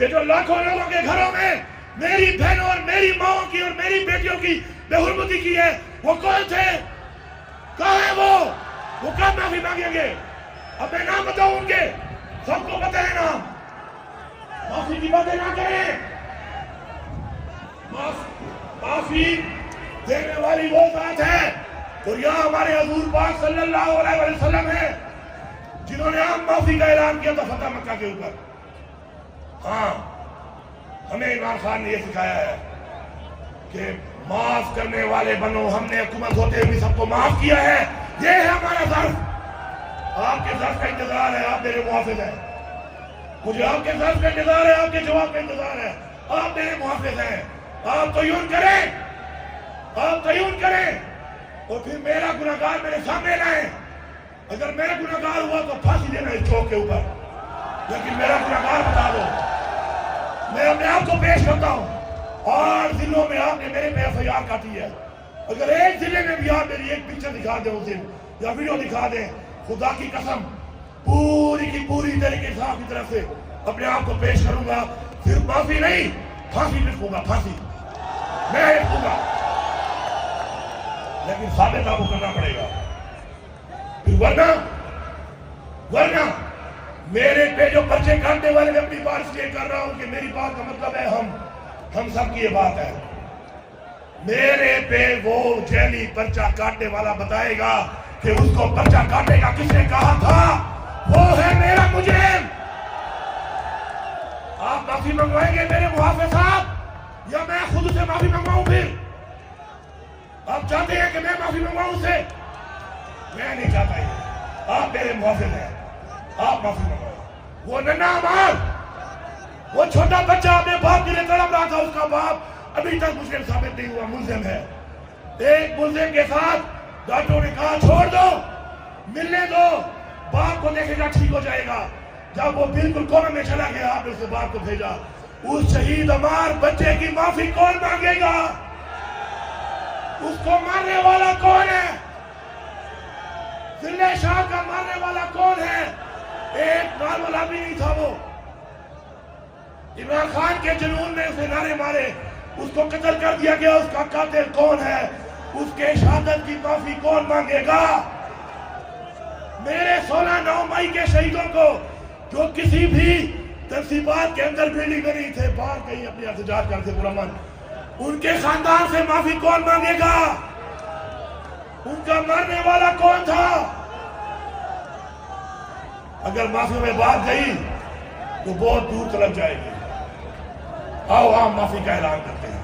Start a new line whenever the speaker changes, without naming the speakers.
یہ جو لاکھوں لوگوں کے گھروں میں میری بہنوں اور میری ماؤں کی اور میری بیٹیوں کی بے حرمتی کی ہے، وہ کون تھے؟ کہاں ہیں وہ کب معافی مانگیں گے؟ اب میں نام بتاؤں ان کے، سب کو پتہ ہے نام۔ معافی کی باتیں نہ کریں۔ معافی دینے والی وہ ذات ہے، اور یہاں ہمارے حضور پاک صلی اللہ علیہ وسلم ہیں جنہوں نے عام معافی کا اعلان کیا تھا فتح مکہ کے اوپر۔ ہاں، ہمیں عمران خان نے یہ سکھایا ہے کہ معاف کرنے والے بنو، ہم نے حکومت ہوتے ہوئے سب کو معاف کیا ہے، یہ ہے ہمارا ظرف۔ آپ کے ظرف کا انتظار ہے، آپ میرے محافظ ہیں، مجھے آپ کے ظرف کا انتظار ہے، آپ کے جواب کا انتظار ہے، آپ میرے محافظ ہیں۔ آپ تعین کریں، آپ تعین کریں، اور پھر میرا گناہگار میرے سامنے لائیں۔ اگر میرا گناہگار ہوا تو پھانسی دینا اس چوک کے اوپر، لیکن میرا گناہگار بتا دو، میں اپنے آپ کو پیش کرتا ہوں۔ اور ضلعوں میں آپ نے میرے پہ FIR کاٹی ہے، اگر ایک ضلع میں بھی آپ میری ایک پکچر دکھا دیں اس دن یا ویڈیو دکھا دیں، خدا کی قسم پوری کی پوری طریقے سے آپ کی طرف سے اپنے آپ کو پیش کروں گا۔ صرف معافی نہیں، پھانسی لکھوں گا، پھانسی میں لکھوں گا، لیکن ثابت آپ کو کرنا پڑے گا۔ ورنہ میرے پہ جو پرچے کاٹنے والے، میں اپنی بات اس لیے کر رہا ہوں کہ میری بات کا مطلب ہے ہم سب کی یہ بات ہے۔ میرے پہ وہ جیلی پرچہ کاٹنے والا بتائے گا کہ اس کو پرچہ کاٹنے کا کس نے کہا تھا، وہ ہے میرا مجرم۔ آپ معافی منگوائیں گے میرے محافظ صاحب، یا میں خود سے معافی منگواؤں؟ پھر آپ چاہتے ہیں کہ میں معافی منگواؤں سے؟ میں نہیں چاہتا یہ، آپ میرے محافظ ہیں، آپ معافی منگوائیں۔ وہ ننھا عمار، وہ چھوٹا بچہ اپنے باپ کے لیے تڑپ رہا تھا، اس کا باپ ابھی تک مجرم ثابت نہیں ہوا، ملزم ہے۔ ایک ملزم کے ساتھ ڈاکٹروں نے کہا چھوڑ دو، ملنے دو، باپ کو دیکھے گا ٹھیک ہو جائے گا۔ جب وہ بالکل کوما میں چلا گیا، آپ نے اسے باپ کو بھیجا۔ اس شہید عمار بچے کی معافی کون مانگے گا؟ اس کو مارنے والا کون ہے؟ ضلع شاہ کا مارنے والا کون ہے؟ ایک نارمل آدمی نہیں تھا وہ۔ عمران خان کے جنون میں اسے نعرے مارے، اس کو قتل کر دیا گیا۔ اس کا قاتل کون ہے؟ اس کے شہادت کی معافی کون مانگے گا؟ میرے 16/9 مئی کے شہیدوں کو، جو کسی بھی تنصیبات کے اندر بلڈنگ میں نہیں تھے، باہر کہیں اپنے احتجاج کرتے پرامن، ان کے خاندان سے معافی کون مانگے گا؟ ان کا مارنے والا کون تھا؟ اگر معافی میں بات گئی تو بہت دور چلک جائے گی۔ آؤ ہم معافی کا اعلان کرتے ہیں۔